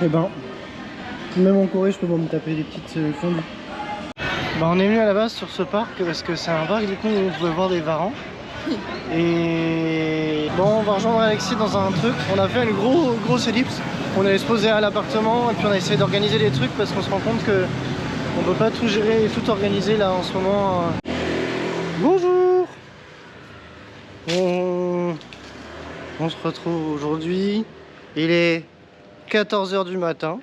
Et ben, même en Corée, je peux pas me taper des petites fondues. Bah, on est venu à la base sur ce parc parce que c'est un parc du coup où on pouvait voir des varans. Et bon, on va rejoindre Alexis dans un truc. On a fait une grosse ellipse. On allait se poser à l'appartement et puis on a essayé d'organiser les trucs parce qu'on se rend compte que on peut pas tout gérer et tout organiser là en ce moment. Bonjour. On se retrouve aujourd'hui. Il est 14 h du matin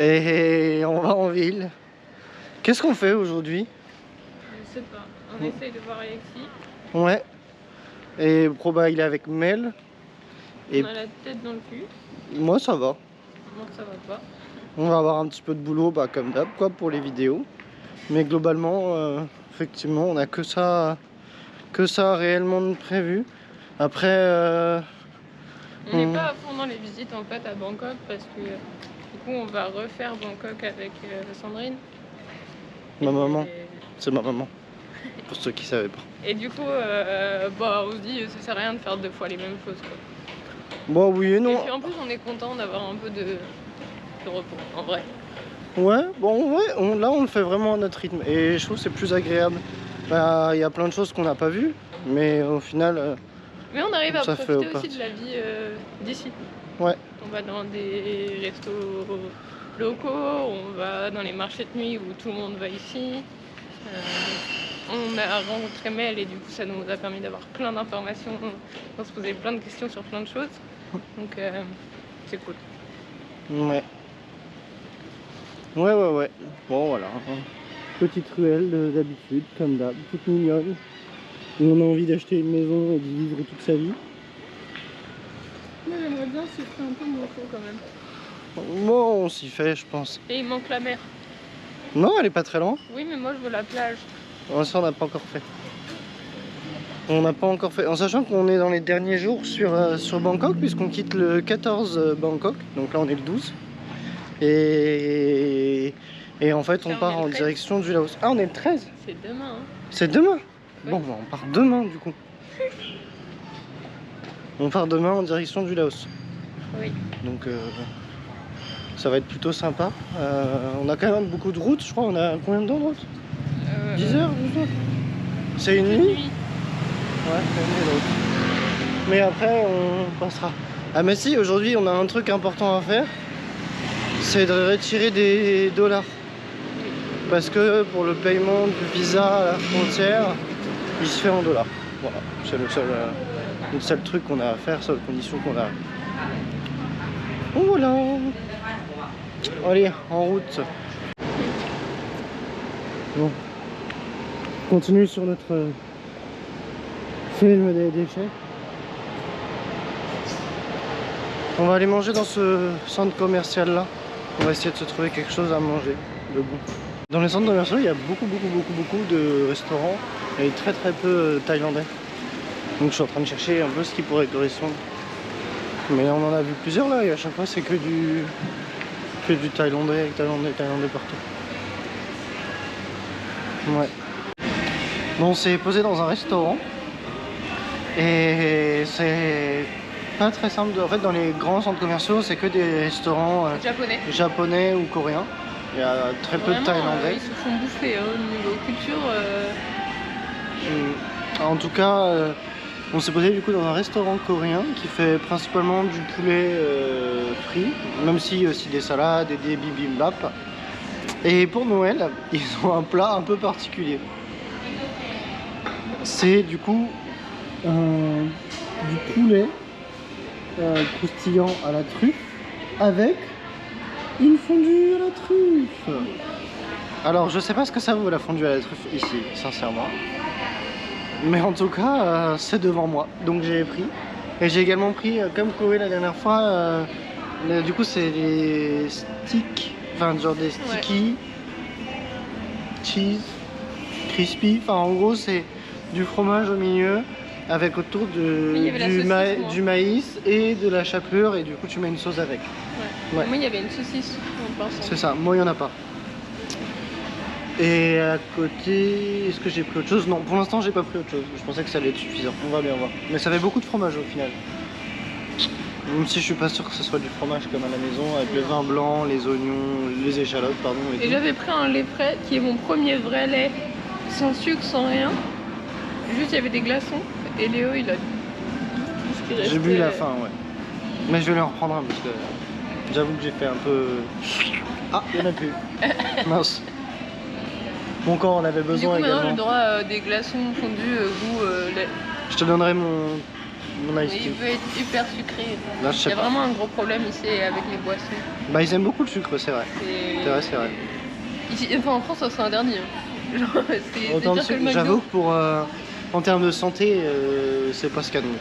et on va en ville. Qu'est-ce qu'on fait aujourd'hui? Je sais pas. On essaye de voir Alexis. Ouais. Et Proba il est avec Mel. Et on a la tête dans le cul. Moi ça va. Moi ça va pas. On va avoir un petit peu de boulot bah, comme d'hab quoi pour les vidéos. Mais globalement effectivement on a que ça réellement de prévu. Après on n'est pas à fond dans les visites en fait à Bangkok parce que du coup on va refaire Bangkok avec Sandrine. Ma maman. C'est ma maman. Pour ceux qui savaient pas. Et du coup bah, on se dit ça sert à rien de faire 2 fois les mêmes choses quoi. Bon oui et non. Et puis en plus on est content d'avoir un peu de repos en vrai. Ouais, bon ouais, là on le fait vraiment à notre rythme et je trouve que c'est plus agréable. Bah, y a plein de choses qu'on n'a pas vues, mais au final... mais on arrive à profiter aussi partie de la vie d'ici. Ouais. On va dans des restos locaux, on va dans les marchés de nuit où tout le monde va ici. On a rencontré Mel et du coup ça nous a permis d'avoir plein d'informations, on se posait plein de questions sur plein de choses. Donc c'est cool. Ouais. Ouais. Bon voilà. Petite ruelle d'habitude, comme d'hab, toute mignonne. Où on a envie d'acheter une maison et d'y vivre toute sa vie. Moi j'aimerais bien se faire un peu moins chaud quand même. Moi on s'y fait je pense. Et il manque la mer. Non elle est pas très loin. Oui mais moi je veux la plage. Ça on n'a pas encore fait. On n'a pas encore fait. En sachant qu'on est dans les derniers jours sur Bangkok puisqu'on quitte le 14 Bangkok. Donc là on est le 12. Et en fait on part en direction du Laos. Ah on est le 13. C'est demain hein. C'est demain. Oui. Bon bah, on part demain du coup. On part demain en direction du Laos. Oui. Donc ça va être plutôt sympa. On a quand même beaucoup de routes, je crois. On a combien de temps de route 10 h, 12 h. C'est une nuit. Ouais, c'est une nuit de route. Mais après on passera. Ah mais si, aujourd'hui on a un truc important à faire. C'est de retirer des dollars. Parce que pour le paiement du visa à la frontière, il se fait en dollars. Voilà, c'est le seul truc qu'on a à faire, seule condition qu'on a. Bon voilà. Allez, en route. Bon. On continue sur notre film des déchets. On va aller manger dans ce centre commercial là. On va essayer de se trouver quelque chose à manger de bon. Dans les centres commerciaux, il y a beaucoup de restaurants et très peu thaïlandais. Donc je suis en train de chercher un peu ce qui pourrait correspondre. Mais on en a vu plusieurs là et à chaque fois c'est que du thaïlandais avec thaïlandais partout. Ouais. Bon, on s'est posé dans un restaurant et c'est pas très simple. En fait, dans les grands centres commerciaux, c'est que des restaurants japonais ou coréens. Il y a très peu de thaïlandais. Ils se font bouffer au niveau culture. En tout cas, on s'est posé du coup dans un restaurant coréen qui fait principalement du poulet frit, même si aussi des salades et des bibimbap. Et pour Noël, ils ont un plat un peu particulier. C'est du coup du poulet croustillant à la truffe avec une fondue à la truffe. Alors je sais pas ce que ça vaut la fondue à la truffe ici, sincèrement. Mais en tout cas, c'est devant moi, donc j'ai pris. Et j'ai également pris, comme Corée la dernière fois, du coup c'est des sticks, enfin genre des sticky cheese, crispy. Enfin en gros c'est du fromage au milieu avec autour du maïs et de la chapelure et du coup tu mets une sauce avec. Ouais. Moi il y avait une saucisse. C'est ça, moi il n'y en a pas. Et à côté, est-ce que j'ai pris autre chose? Non, pour l'instant j'ai pas pris autre chose. Je pensais que ça allait être suffisant. On va bien voir. Mais ça fait beaucoup de fromage au final. Même si je suis pas sûr que ce soit du fromage comme à la maison, avec le vin blanc, les oignons, les échalotes, pardon. Et j'avais pris un lait frais qui est mon premier vrai lait, sans sucre, sans rien. Juste il y avait des glaçons et Léo il a tout ce qui restait. J'ai bu la fin, ouais. Mais je vais en reprendre un parce que j'avoue que j'ai fait un peu... Ah, il n'y en a plus. Mince. Mon corps en avait besoin du coup, également. Maintenant j'ai le droit à des glaçons fondus goût lait. Je te donnerai mon ice tea. Il veut être hyper sucré. Là, je sais Il y a pas. vraiment un gros problème ici avec les boissons. Bah ils aiment beaucoup le sucre, c'est vrai. C'est vrai. Ici, enfin, en France ça serait interdit. Hein. Genre, c'est Autant de dire que le sucre, McDo. j'avoue que pour en termes de santé, c'est pas ce qu'il y a de mieux.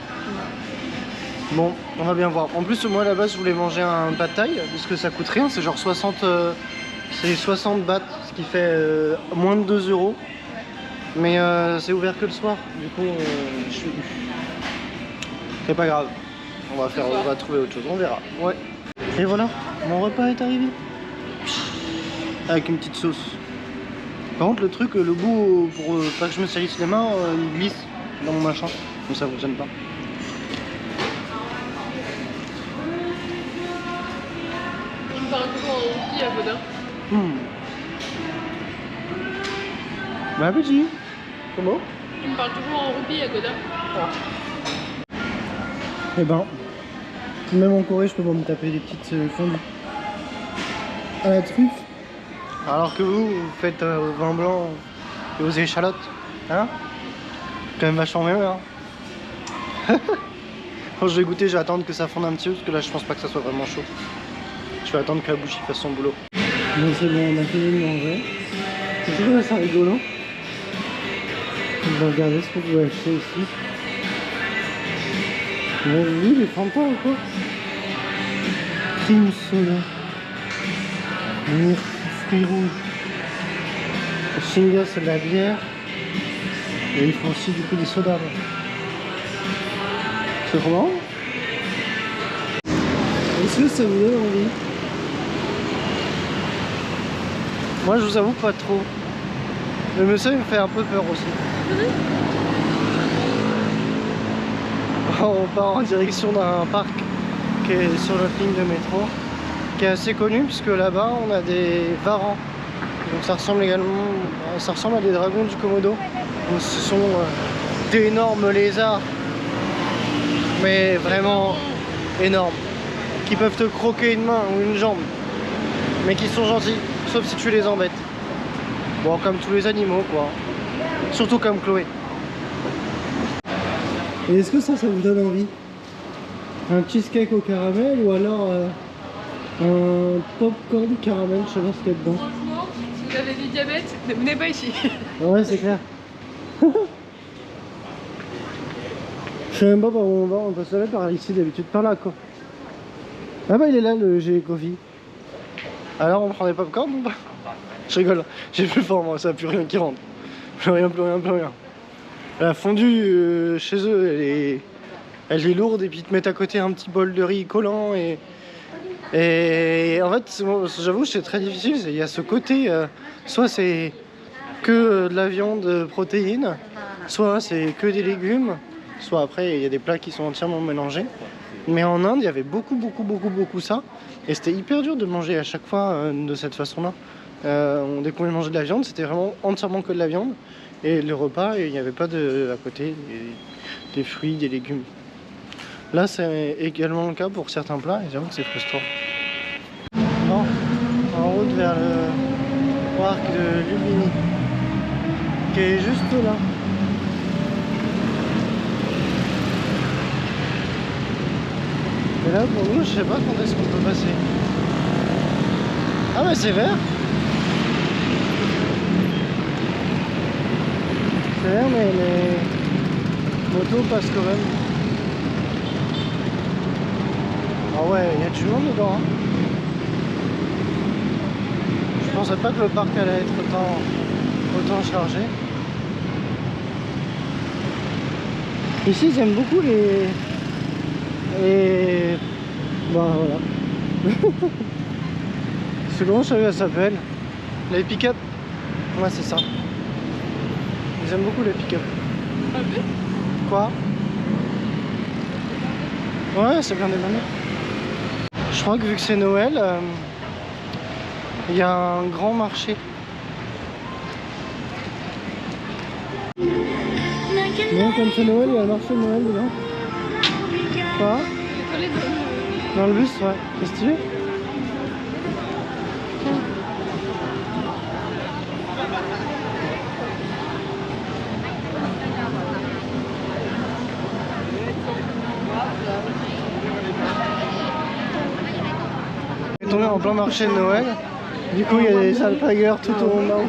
Bon, on va bien voir. En plus, moi à la base, je voulais manger un pad thai parce que ça coûte rien. C'est genre 60, c'est 60 bahts, ce qui fait moins de 2 €. Mais c'est ouvert que le soir. Du coup, je suis. C'est pas grave. On va trouver autre chose. On verra. Ouais. Et voilà, mon repas est arrivé. Avec une petite sauce. Par contre, le truc, le bout, pour pas que je me salisse les mains, il glisse dans mon machin. Donc ça fonctionne pas. Il me parle toujours en rookie à Godin. Bon appétit. Comment? Il me parle toujours en roupie à Godin. Eh ben, même en Corée, je peux pas me taper des petites fondues à la truffe. Alors que vous faites au vin blanc et aux échalotes. Hein? Quand même vachement mieux, hein? Quand je vais goûter, je vais attendre que ça fonde un petit peu parce que là, je pense pas que ça soit vraiment chaud. Je vais attendre que la bouche fasse son boulot. Bon, c'est bon, on a fini de manger. C'est vrai, c'est rigolo. On va regarder ce qu'on peut acheter ici. Vous avez vu les Fanta ou quoi? Cream soda. Fruits rouges. Shinga, c'est de la bière. Et ils font aussi du coup des sodas. C'est trop marrant. Est-ce que ça vous donne envie? Moi je vous avoue pas trop. Le monsieur il me fait un peu peur aussi. On part en direction d'un parc qui est sur notre ligne de métro, qui est assez connu puisque là-bas on a des varans. Donc ça ressemble également, ça ressemble à des dragons du Komodo. Donc ce sont d'énormes lézards, mais vraiment énormes, qui peuvent te croquer une main ou une jambe, mais qui sont gentils, sauf si tu les embêtes. Bon, comme tous les animaux quoi, surtout comme Chloé. Et est-ce que ça vous donne envie? Un cheesecake au caramel ou alors un popcorn caramel, je sais pas ce qu'il y a dedans. Franchement, si vous avez du diabète, ne venez pas ici. Ouais, c'est clair. Je sais même pas par où on va, on peut se aller par ici d'habitude, par là quoi. Ah bah il est là le G Coffee. Alors on prend des popcorn ou pas? Je rigole, j'ai plus fort moi, ça n'a plus rien qui rentre. Plus rien. La fondue chez eux, elle est lourde et puis ils te mettent à côté un petit bol de riz collant et en fait, j'avoue, c'est très difficile. Il y a ce côté, soit c'est que de la viande protéine, soit c'est que des légumes, soit après il y a des plats qui sont entièrement mélangés. Mais en Inde, il y avait beaucoup ça et c'était hyper dur de manger à chaque fois de cette façon-là. Dès qu'on mangeait de la viande, c'était vraiment entièrement que de la viande. Et le repas, il n'y avait pas à côté des fruits, des légumes. Là, c'est également le cas pour certains plats, et j'avoue que c'est frustrant. Bon, en route vers le parc de Lumbini, qui est juste là. Et là, pour nous, je sais pas quand est-ce qu'on peut passer. Ah, mais c'est vert! C'est vert, mais les motos passent quand même. Ah ouais, il y a du monde dedans. Hein. Je pensais pas que le parc allait être autant chargé. Ici, ils aiment beaucoup les... Bah voilà. C'est comment ça s'appelle? Les pick-up. Ouais, c'est ça. Ils aiment beaucoup les pick-up. Pas vu? Quoi? Ouais, c'est bien des manettes. Je crois que vu que c'est Noël, il y a un grand marché. Non, comme c'est Noël, il y a le marché de Noël dedans. Quoi? Dans le bus, ouais. C'est stylé. On est tombé en plein marché de Noël. Du coup, il y a des alpagueurs tout au long de la route.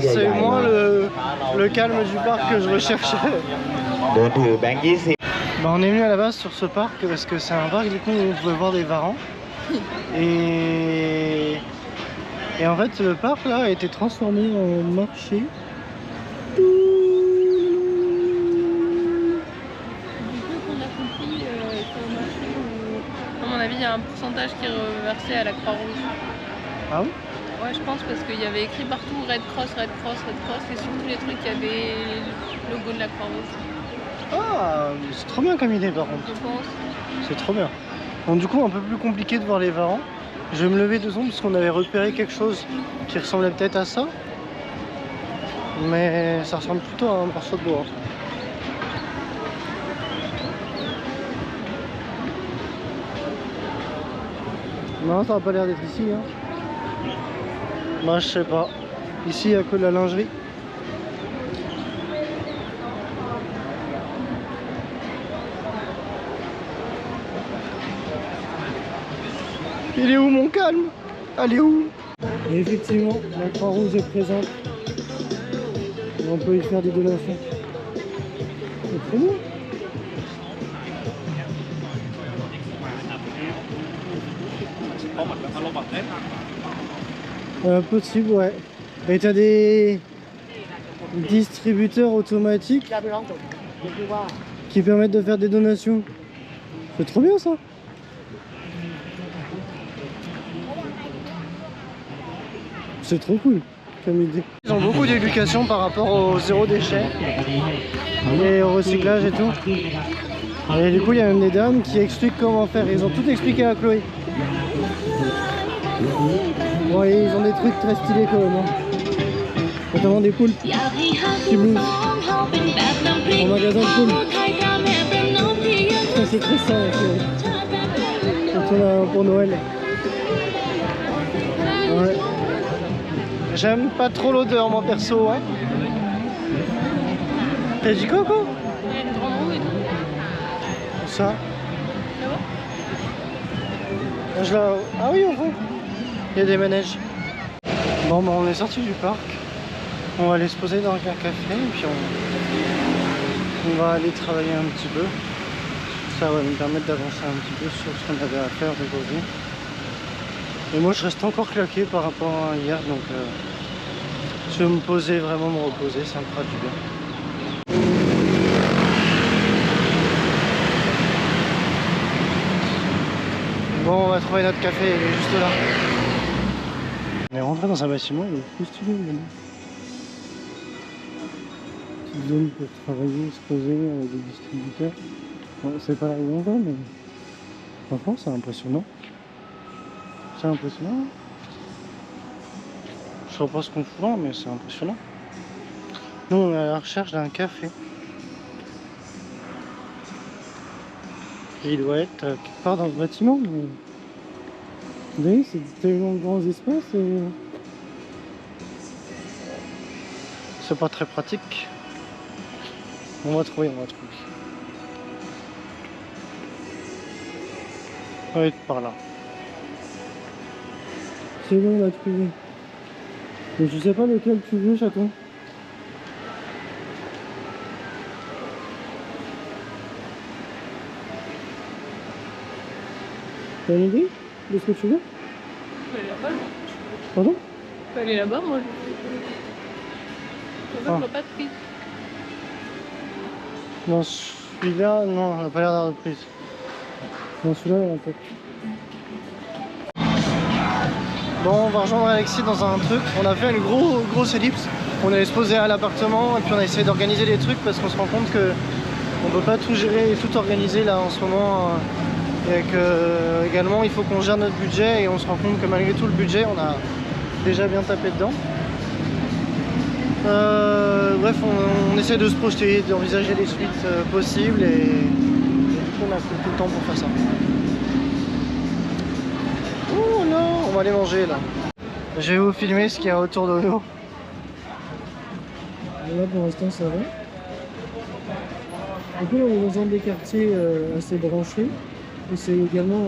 C'est moins le calme du parc que je recherchais. Bah, on est venu à la base sur ce parc parce que c'est un parc du coup où on pouvait voir des varans. Et en fait le parc là a été transformé en marché. Du coup qu'on a compris, c'est un marché où, à mon avis, il y a un pourcentage qui est reversé à la Croix-Rouge. Ah oui? Ouais, je pense parce qu'il y avait écrit partout Red Cross, Red Cross, Red Cross, et sur tous les trucs il y avait le logo de la Croix-Rouge. Ah, c'est trop bien comme idée par contre. Je pense. C'est trop bien. Bon, du coup un peu plus compliqué de voir les varans. Je vais me lever 2 secondes parce qu'on avait repéré quelque chose qui ressemblait peut-être à ça. Mais ça ressemble plutôt à un morceau de bois. Non, ça n'a pas l'air d'être ici. Hein. Moi, je sais pas. Ici, il n'y a que de la lingerie. Il est où mon calme? Elle est où? Et effectivement, la Croix-Rouge est présente. Et on peut y faire des donations. C'est trop bien. Possible, ouais. Et t'as des distributeurs automatiques qui permettent de faire des donations. C'est trop bien ça. C'est trop cool comme idée. Ils ont beaucoup d'éducation par rapport au zéro déchet et au recyclage et tout. Et du coup il y a même des dames qui expliquent comment faire. Ils ont tout expliqué à Chloé. Bon, et ils ont des trucs très stylés quand même. Hein. Notamment des poules qui bougent. En magasin de poules. Ça c'est très sain. Quand on a pour Noël. Ouais. J'aime pas trop l'odeur moi perso, ouais. T'as dit coco? Il y a une grande roue et tout. Ça? Ça va? Ah oui, au fond. Il y a des manèges. Bon, bah on est sorti du parc. On va aller se poser dans un café et puis on va aller travailler un petit peu. Ça va nous permettre d'avancer un petit peu sur ce qu'on avait à faire aujourd'hui. Et moi je reste encore claqué par rapport à hier, donc je vais me poser, vraiment me reposer, ça me fera du bien. Bon, on va trouver notre café, il est juste là. On est rentré dans un bâtiment, il est plus stylé. Petite zone pour travailler, se poser avec des distributeurs. Bon, c'est pas là où on va, mais franchement c'est impressionnant. C'est impressionnant. Je sais pas ce qu'on fout là, mais c'est impressionnant. Nous on est à la recherche d'un café. Et il doit être quelque part dans le bâtiment, mais... Vous voyez, c'est tellement de grands espaces et... C'est pas très pratique. On va trouver, on va trouver. On va être par là. C'est bon, on l'a trouvé. Mais je sais pas lequel tu veux, chaton. T'as une idée de ce que tu veux? Je peux aller là-bas. Pardon? Je peux aller là-bas, moi. je vois pas de prise. Dans celui-là, non, on n'a pas l'air d'avoir de prise. Dans celui-là, il y en a peut-être. Bon, on va rejoindre Alexis dans un truc. On a fait une grosse ellipse. On allait se poser à l'appartement et puis on a essayé d'organiser des trucs parce qu'on se rend compte que on peut pas tout gérer et tout organiser là en ce moment. Et que également il faut qu'on gère notre budget et on se rend compte que malgré tout le budget, on a déjà bien tapé dedans. Bref, on essaie de se projeter, d'envisager les suites possibles et du coup on a tout le temps pour faire ça. Oh non, on va aller manger là. Je vais vous filmer ce qu'il y a autour de nous. Là pour l'instant ça va. Du coup là on est dans un des quartiers assez branchés. Et c'est également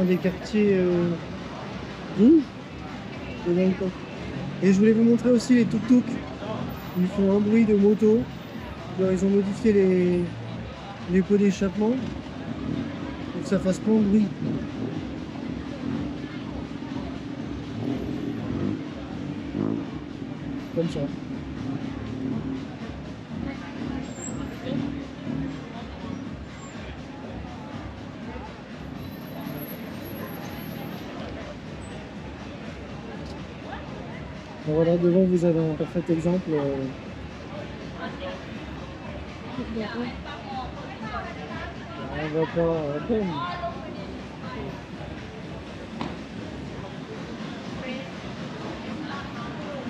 un des quartiers rouges de Bangkok. Et je voulais vous montrer aussi les tuk-tuk. Ils font un bruit de moto. Alors, ils ont modifié les pots d'échappement pour que ça fasse plein de bruit. Comme ça. Voilà, devant vous avez un parfait exemple. On va pas à peine.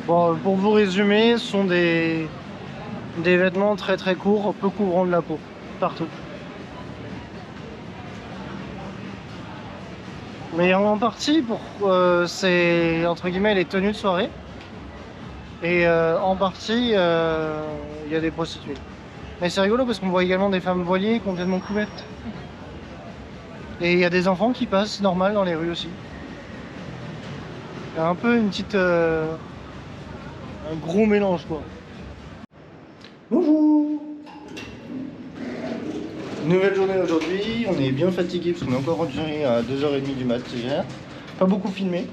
Bon, pour vous résumer, ce sont des vêtements très courts, peu couvrant de la peau, partout. Mais en partie, c'est entre guillemets les tenues de soirée. Et en partie, il y a des prostituées. Mais c'est rigolo parce qu'on voit également des femmes voilées complètement couvertes. Et il y a des enfants qui passent normal dans les rues aussi. Il y a un peu une petite... un gros mélange quoi. Bonjour! Nouvelle journée aujourd'hui, on est bien fatigué parce qu'on est encore rentré à 2h30 du mat hier. Pas beaucoup filmé.